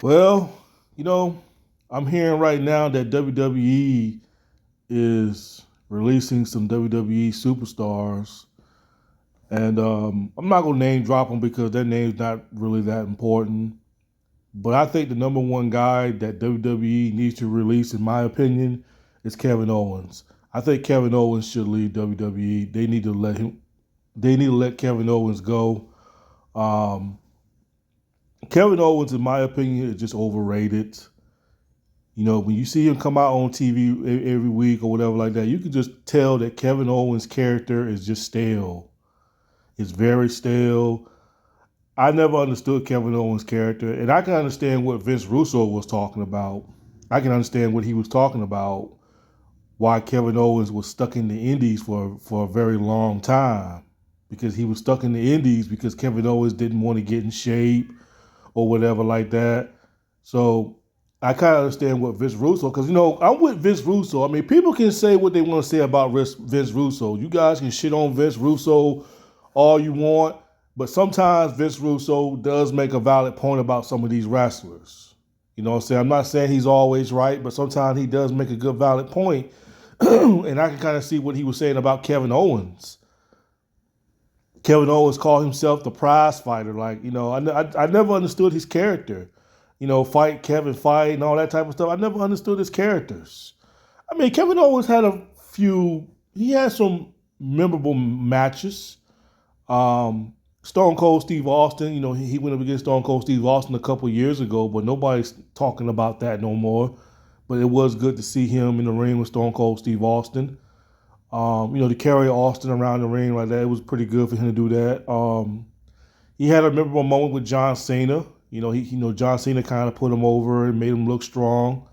Well, you know, I'm hearing right now that WWE is releasing some WWE superstars, and I'm not gonna name drop them because their name's not really that important. But I think the number one guy that WWE needs to release, in my opinion, is Kevin Owens. I think Kevin Owens should leave WWE. They need to let him. They need to let Kevin Owens go. Um, Kevin Owens, in my opinion, is just overrated. You know, when you see him come out on TV every week or whatever like that, you can just tell that Kevin Owens' character is just stale. It's very stale. I never understood Kevin Owens' character, and I can understand what Vince Russo was talking about. I can understand what he was talking about, why Kevin Owens was stuck in the Indies for a very long time. Because he was stuck in the Indies because Kevin Owens didn't want to get in shape or whatever like that. So I kind of understand what Vince Russo, because I'm with Vince Russo. I mean, people can say what they want to say about Vince Russo. You guys can shit on Vince Russo all you want, but sometimes Vince Russo does make a valid point about some of these wrestlers. You know what I'm saying? I'm not saying he's always right, but sometimes he does make a good valid point. And I can kind of see what he was saying about Kevin Owens. Kevin Owens called himself the prize fighter. Like, I never understood his character. Fight Kevin, fight, and all that type of stuff. I never understood his characters. I mean, Kevin Owens had he had some memorable matches. Stone Cold Steve Austin, he went up against Stone Cold Steve Austin a couple years ago, but nobody's talking about that no more. But it was good to see him in the ring with Stone Cold Steve Austin. To carry Austin around the ring like that, it was pretty good for him to do that. He had a memorable moment with John Cena. John Cena kind of put him over and made him look strong.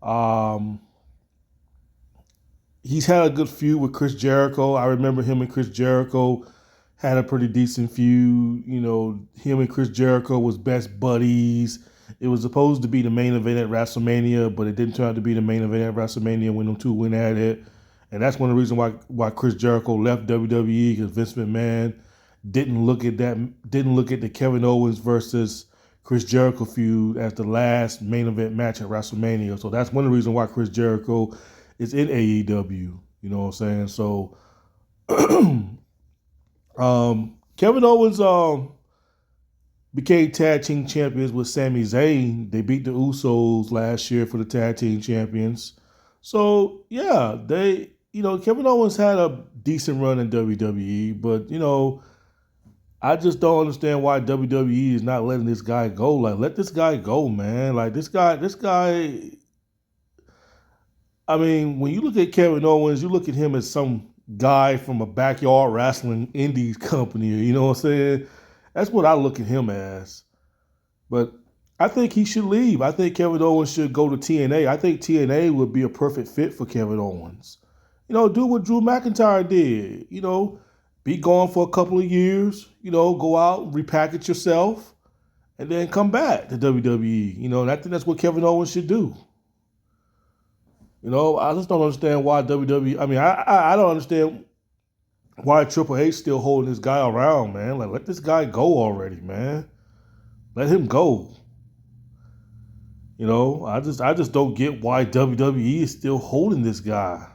Um, he's had a good feud with Chris Jericho. I remember him and Chris Jericho had a pretty decent feud. Him and Chris Jericho was best buddies. It was supposed to be the main event at WrestleMania, but it didn't turn out to be the main event at WrestleMania when them two went at it. And that's one of the reasons why Chris Jericho left WWE, because Vince McMahon didn't look at the Kevin Owens versus Chris Jericho feud as the last main event match at WrestleMania. So that's one of the reasons why Chris Jericho is in AEW. You know what I'm saying? So Kevin Owens became tag team champions with Sami Zayn. They beat the Usos last year for the tag team champions. So yeah, Kevin Owens had a decent run in WWE, but I just don't understand why WWE is not letting this guy go. Like, let this guy go, man. Like this guy. I mean, when you look at Kevin Owens, you look at him as some guy from a backyard wrestling indies company. You know what I'm saying? That's what I look at him as. But I think he should leave. I think Kevin Owens should go to TNA. I think TNA would be a perfect fit for Kevin Owens. Do what Drew McIntyre did. Be gone for a couple of years. Go out, repackage yourself, and then come back to WWE. And I think that's what Kevin Owens should do. I just don't understand why WWE. I mean, I don't understand why Triple H still holding this guy around, man. Like, let this guy go already, man. Let him go. I just don't get why WWE is still holding this guy.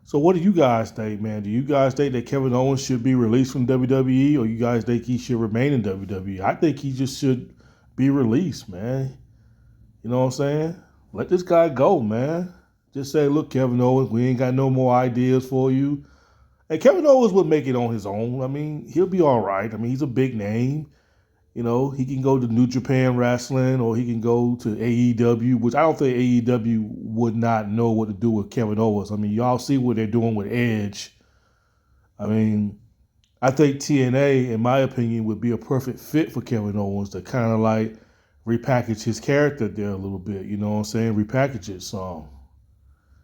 So what do you guys think, man? Do you guys think that Kevin Owens should be released from WWE, or you guys think he should remain in WWE? I think he just should be released, man. You know what I'm saying? Let this guy go, man. Just say, look, Kevin Owens, we ain't got no more ideas for you. And Kevin Owens would make it on his own. I mean, he'll be all right. I mean, he's a big name. He can go to New Japan Wrestling, or he can go to AEW, which I don't think AEW would not know what to do with Kevin Owens. I mean, y'all see what they're doing with Edge. I mean, I think TNA, in my opinion, would be a perfect fit for Kevin Owens to kind of like repackage his character there a little bit. You know what I'm saying? Repackage it some.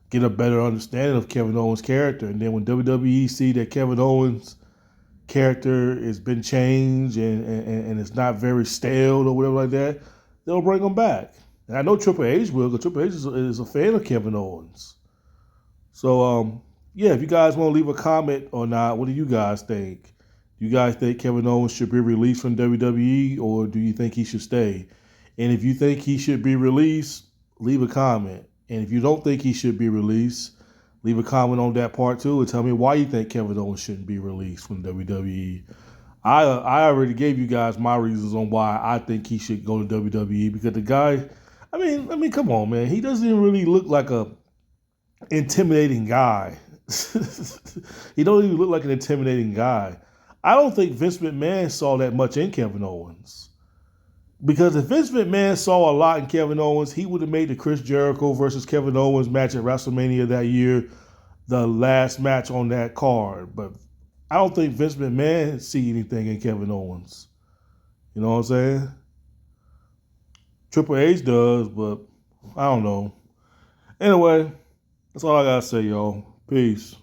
Get a better understanding of Kevin Owens' character. And then when WWE see that Kevin Owens' character has been changed and it's not very stale or whatever like that, they'll bring him back. And I know Triple H will, because Triple H is a fan of Kevin Owens. So, yeah, if you guys want to leave a comment or not, what do you guys think? Do you guys think Kevin Owens should be released from WWE, or do you think he should stay? And if you think he should be released, leave a comment. And if you don't think he should be released, leave a comment on that part too and tell me why you think Kevin Owens shouldn't be released from WWE. I already gave you guys my reasons on why I think he should go to WWE because the guy, I mean, come on, man, he doesn't even really look like a intimidating guy. He don't even look like an intimidating guy. I don't think Vince McMahon saw that much in Kevin Owens. Because if Vince McMahon saw a lot in Kevin Owens, he would have made the Chris Jericho versus Kevin Owens match at WrestleMania that year the last match on that card. But I don't think Vince McMahon see anything in Kevin Owens. You know what I'm saying? Triple H does, but I don't know. Anyway, that's all I gotta say, y'all. Peace.